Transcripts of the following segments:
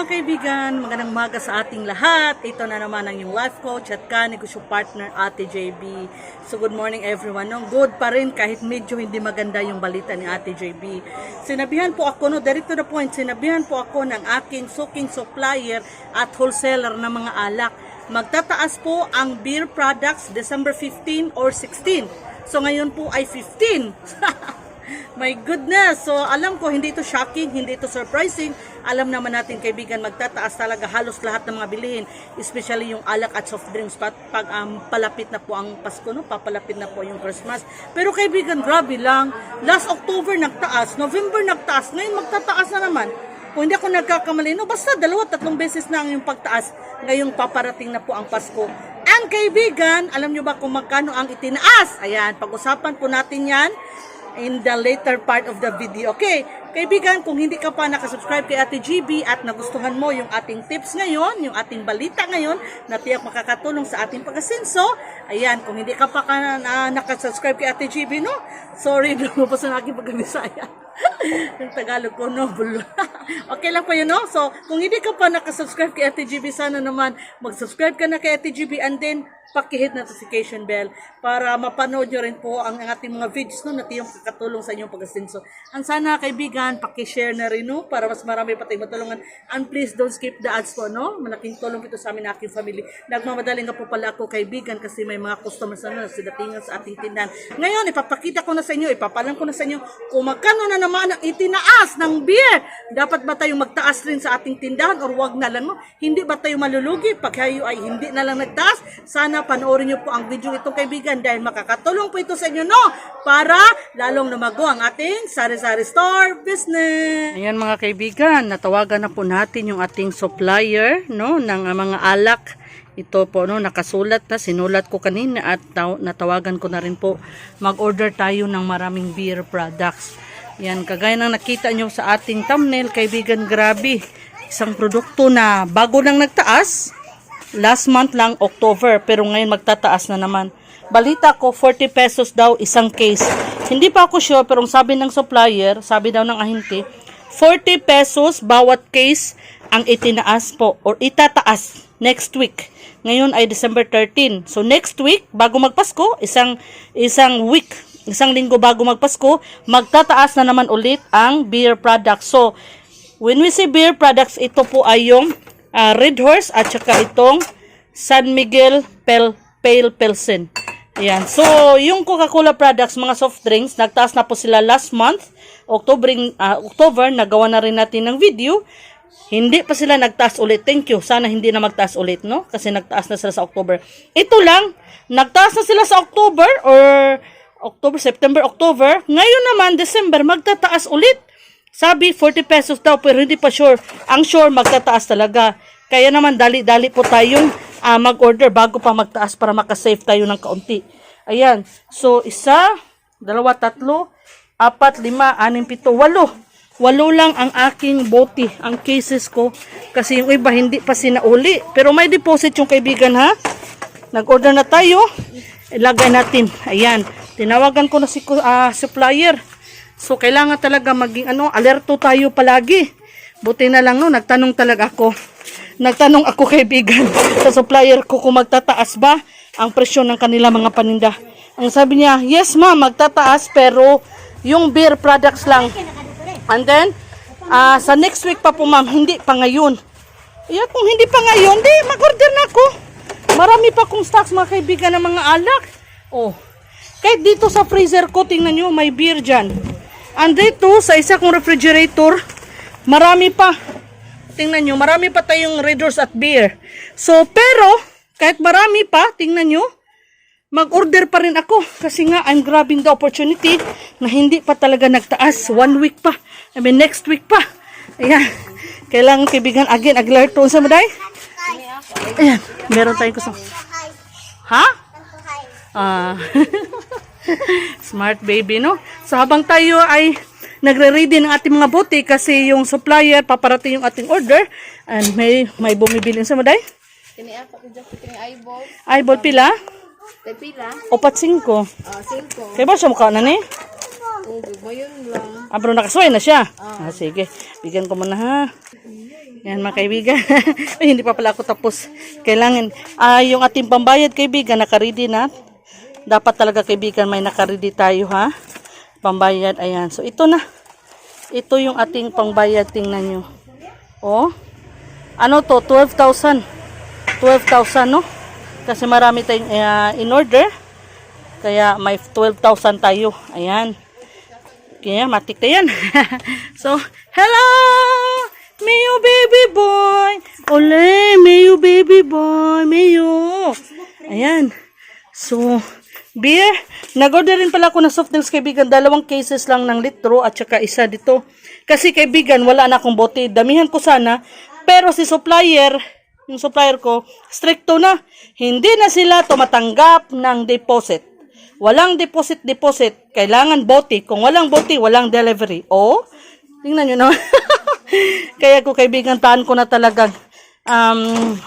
mga kaibigan, magandang umaga sa ating lahat. Ito na naman ang yung life coach at negosyo partner Ate JB. So good morning everyone. No? Good pa rin kahit medyo hindi maganda yung balita ni Ate JB. Sinabihan po ako, direct to the point, sinabihan po ako ng aking suking supplier at wholesaler ng mga alak. Magtataas po ang beer products December 15 or 16. So ngayon po ay 15. My goodness! So, alam ko, hindi ito shocking, hindi ito surprising. Alam naman natin, kaibigan, magtataas talaga halos lahat ng mga bilihin. Especially yung alak at soft drinks. Pag palapit na po ang Pasko, no? Papalapit na po yung Christmas. Pero kaibigan, grabe lang. Last October nagtaas, November nagtaas, ngayon magtataas na naman. Kung hindi ako nagkakamali, no? Basta 2-3 beses na ang yung pagtaas. Ngayong paparating na po ang Pasko. Ang kaibigan, alam nyo ba kung magkano ang itinaas? Ayan, pag-usapan po natin yan in the later part of the video. Okay, kaibigan, kung hindi ka pa nakasubscribe kay Ate GB at nagustuhan mo yung ating tips ngayon, yung ating balita ngayon, na tiyak makakatulong sa ating pag-asenso, ayan, kung hindi ka pa nakasubscribe kay Ate GB, no? Sorry, lumabas na aking pag-Bisaya. Yung Tagalog ko, no? Okay lang po yun, no? So, kung hindi ka pa nakasubscribe kay Ate GB, sana naman mag-subscribe ka na kay Ate GB and then paki-hit notification bell para mapanood nyo rin po ang ating mga videos, no, na tiyong kakatulong sa inyong pag-asenso. Ang sana, kaibigan, paki-share na rin, no, para mas marami pa tayong matulungan. And please don't skip the ads po, no? Malaking tulong ito sa amin, aking family. Nagmamadaling nga po pala ako, kaibigan, kasi may mga customers na sidatingan sa ating tindahan. Ngayon, ipapakita ko na sa inyo, ipapalam ko na sa inyo kung magkano na naman ang itinaas ng beer. Dapat ba tayong magtaas rin sa ating tindahan or wag na lang, no? Hindi ba tayo malulugi pag kayo ay hindi na lang nagtaas? Sana panoorin nyo po ang video ito, kaibigan, dahil makakatulong po ito sa inyo, no? Para lalong lumago ang ating sari-sari store business. Ayan mga kaibigan, natawagan na po natin yung ating supplier, no, ng mga alak. Ito po, no, nakasulat na, sinulat ko kanina at natawagan ko na rin po. Mag-order tayo ng maraming beer products. Yan, kagaya ng nakita nyo sa ating thumbnail, kaibigan, grabe. Isang produkto na bago lang nagtaas. Last month lang, October, pero ngayon magtataas na naman. Balita ko, 40 pesos daw isang case. Hindi pa ako sure, pero sabi ng supplier, sabi daw ng ahente, 40 pesos bawat case ang itinaas po, or itataas next week. Ngayon ay December 13. So next week, bago magpasko, isang week, isang linggo bago magpasko, magtataas na naman ulit ang beer products. So, when we say beer products, ito po ay yung Red Horse at saka itong San Miguel Pale Pilsen. Ayan. So, yung Coca-Cola products, mga soft drinks, nagtaas na po sila last month. October, nagawa na rin natin ng video. Hindi pa sila nagtaas ulit. Thank you. Sana hindi na magtaas ulit, no? Kasi nagtaas na sila sa October. Ito lang, nagtaas na sila sa October or September, October. Ngayon naman, December, magtataas ulit. Sabi, 40 pesos daw, pero hindi pa sure. Ang sure, magtataas talaga. Kaya naman, dali-dali po tayong mag-order bago pa magtaas para makasave tayo ng kaunti. Ayan. So, 1, 2, 3, 4, 5, 6, 7, 8. 8 lang ang aking bote, ang cases ko. Kasi yung iba, hindi pa sinauli. Pero may deposit yung kaibigan, ha? Nag-order na tayo. Ilagay natin. Ayan. Tinawagan ko na si supplier. So, kailangan talaga maging alerto tayo palagi. Buti na lang, no, nagtanong talaga ako. Nagtanong ako, kaibigan, sa supplier ko kung magtataas ba ang presyo ng kanila mga paninda. Ang sabi niya, yes ma'am, magtataas, pero yung beer products lang. And then, sa next week pa po ma'am, hindi pa ngayon. Yeah, kung hindi pa ngayon, di, mag-order na ako. Marami pa akong stocks, mga kaibigan, ng mga alak. Oh, kahit dito sa freezer ko, tingnan nyo, may beer dyan. And dito, sa isa kong refrigerator, marami pa. Tingnan nyo, marami pa tayong Red Horse at beer. So, pero, kahit marami pa, tingnan nyo, mag-order pa rin ako. Kasi nga, I'm grabbing the opportunity na hindi pa talaga nagtaas. 1 week pa. I mean, next week pa. Ayan. Kailangan, kaibigan, again, aglarto sa maday. Ayan, meron tayong gusto. Ha? Smart baby, no? So, habang tayo ay nagre-ready ng ating mga bote kasi yung supplier, paparating yung ating order, and may bumibilin sa maday? Kini ako kini eyeball. Eyeball pila? Pila? Opat 5. 5. Kaya ba siya mukha na ni? Oo, mayon lang. Pero nakasway na siya. Sige, bigyan ko muna ha. Yan mga kaibigan. Ay, hindi pa pala ako tapos. Kailangan, yung ating pambayad kaibigan, nakaready na. Dapat talaga kaibigan, may nakaready tayo ha. Pambayad, ayan. So, ito na. Ito yung ating pangbayad, tingnan nyo. Oh, ano to, 12,000. 12,000, no? Kasi marami tayong in order. Kaya may 12,000 tayo. Ayan. Kaya, matik na yan. So, hello! Mayo baby boy! Ole, Mayo baby boy! Mayo! Ayan. So, beer. Nag-order rin pala ako ng soft drinks kaibigan. 2 cases lang ng litro at saka isa dito. Kasi kaibigan, wala na akong bote. Damihan ko sana. Pero si supplier, yung supplier ko, stricto na. Hindi na sila tumatanggap ng deposit. Walang deposit. Kailangan bote. Kung walang bote, walang delivery. O, tingnan nyo naman. Kaya ko kaibigan, taan ko na talagang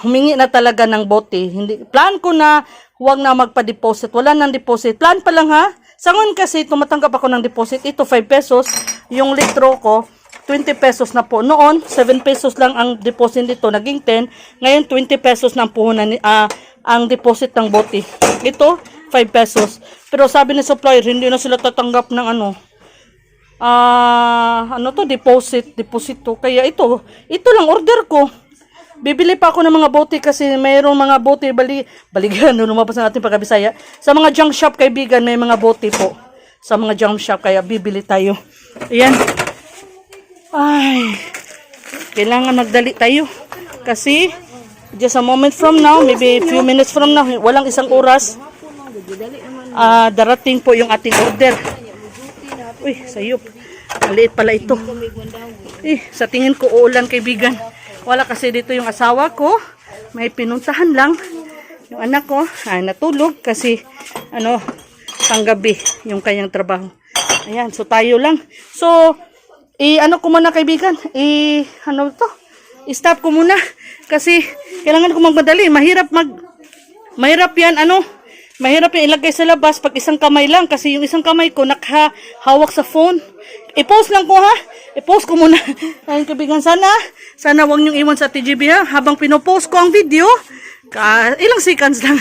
humingi na talaga ng bote. Hindi, plan ko na huwag na magpa-deposit. Wala nang deposit. Plan pa lang ha. Sa ngayon kasi tumatanggap ako ng deposit. Ito 5 pesos. Yung litro ko 20 pesos na po. Noon 7 pesos lang ang deposit dito. Naging 10. Ngayon 20 pesos na ang puhunan ang deposit ng bote. Ito 5 pesos. Pero sabi ni supplier hindi na sila tatanggap ng deposito. Kaya ito lang order ko. Bibili pa ako ng mga bote kasi mayroong mga bote baligan lumabas ng ating pagkabisaya. Sa mga junk shop kaibigan may mga bote po. Sa mga junk shop kaya bibili tayo. Ayan. Ay. Kailangan magdali tayo. Kasi just a moment from now, maybe a few minutes from now, walang isang oras. Darating po yung ating order. Uy, sayop. Maliit pala ito. Sa tingin ko uulan kaibigan. Wala kasi dito yung asawa ko. May pinuntahan lang. Yung anak ko ay natulog kasi panggabi yung kanyang trabaho. Ayan, so tayo lang. So, ko muna kaibigan. I-stop ko muna kasi kailangan ko magmadali. Mahirap yan mahirap yung ilagay sa labas pag isang kamay lang kasi yung isang kamay ko nakahawak sa phone. I-post lang ko ha. I-post ko muna. Ayun kaibigan, sana wag niyong iwan sa TGB ha. Habang pinopost ko ang video, ilang seconds lang.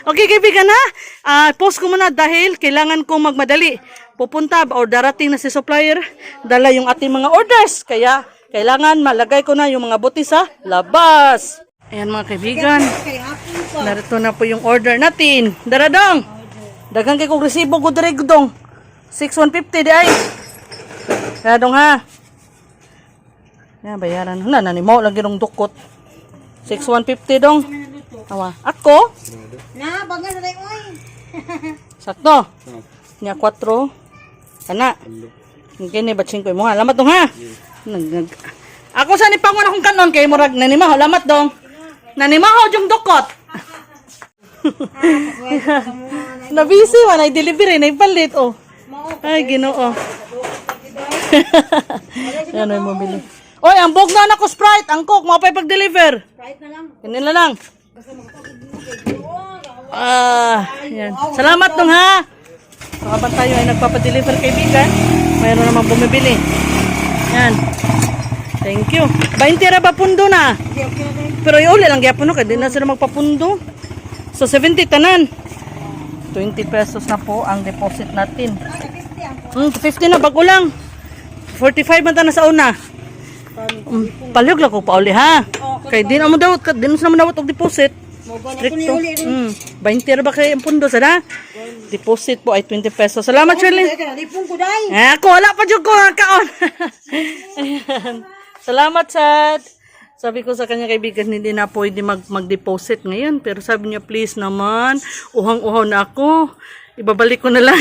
Okay kaibigan ha. Post ko muna dahil kailangan kong magmadali. Pupunta or darating na si supplier, dala yung ating mga orders. Kaya kailangan malagay ko na yung mga buti sa labas. Ayan mga kaibigan. Narito na po yung order natin. Daradong. Dagang kay kong resibo ko dire gudong. 6,150 di ay. Daradong ha. Yan bayaran. Nanimo lagi rong dukot. 6,150 dong. Awa. Ako? Na, baga na tayo oy. Sakto. Nya 4. Kana. Kini ba 5 mo ha. Lamat dong ha. Ako sa ni pangon akong kanon kay murag nanimaho. Lamat dong. Nanimaho jung dukot. Na-busy man ay delivery na ipalit oh. Ay Ginoo. Yan ay mabili. Oy, ang bog na ko Sprite, ang Coke mo pa pag-deliver. Sprite na lang. Kanila lang. Yan. Salamat dong ha. Habang tayo ay nagpapa-deliver kaibigan, mayroon namang bumibili. Yan. Thank you. 20 ra ba pundo na? Pero iuli lang gyapon no, kaya di na sila magpapundo. So 70 tanan. 20 pesos na po ang deposit natin. 50 na bago lang. 45 man ta na sa una. Palyog lang ko pa uli ha. Kay di na mo daw, di na mo daw og deposit. Stricto. 20 ra ba kay ang pundo sada? Deposit po ay 20 pesos. Salamat Shirley. Ako wala pa jud ko kaon. Salamat sad. Sabi ko sa kanya kaibigan, hindi na pwede mag-deposit ngayon. Pero sabi niya, please naman, uhang-uhaw na ako. Ibabalik ko na lang.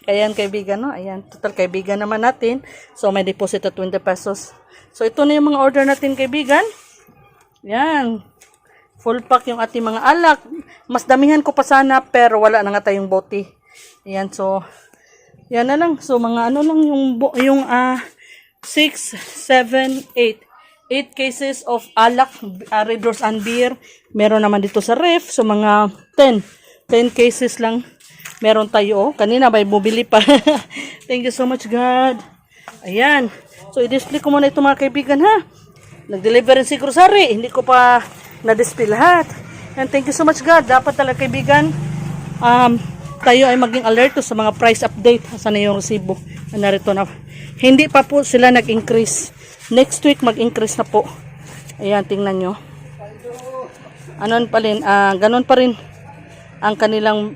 Kaya kaibigan, no? Ayan, total kaibigan naman natin. So, may deposit at 20 pesos. So, ito na yung mga order natin kaibigan. Yan. Full pack yung ating mga alak. Mas damihan ko pa sana, pero wala na nga tayong bote. Ayan, so, yan na lang. So, mga ano lang yung 6, 7, 8. 8 cases of alak, Red Doors and beer. Meron naman dito sa ref. So, mga 10 cases lang. Meron tayo. Kanina may bumili pa. Thank you so much, God. Ayan. So, i-display ko muna ito mga kaibigan, ha? Nag-deliver rin si grocery. Hindi ko pa na-display lahat. And thank you so much God. Dapat talaga kaibigan, tayo ay maging alerto sa mga price update. Saan na yung resibo? Narito na. Hindi pa po sila nag-increase. Next week mag-increase na po. Ayan, tingnan nyo. Anon pa rin, ganun pa rin ang kanilang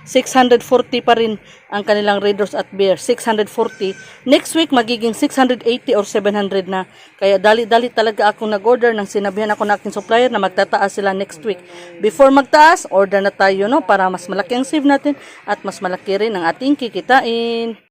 640 pa rin ang kanilang Raiders at Bear. 640. Next week magiging 680 or 700 na. Kaya dali-dali talaga ako nag-order nang sinabihan ako ng aking supplier na magtataas sila next week. Before magtaas, order na tayo, no, para mas malaki ang save natin at mas malaki rin ang ating kikitain.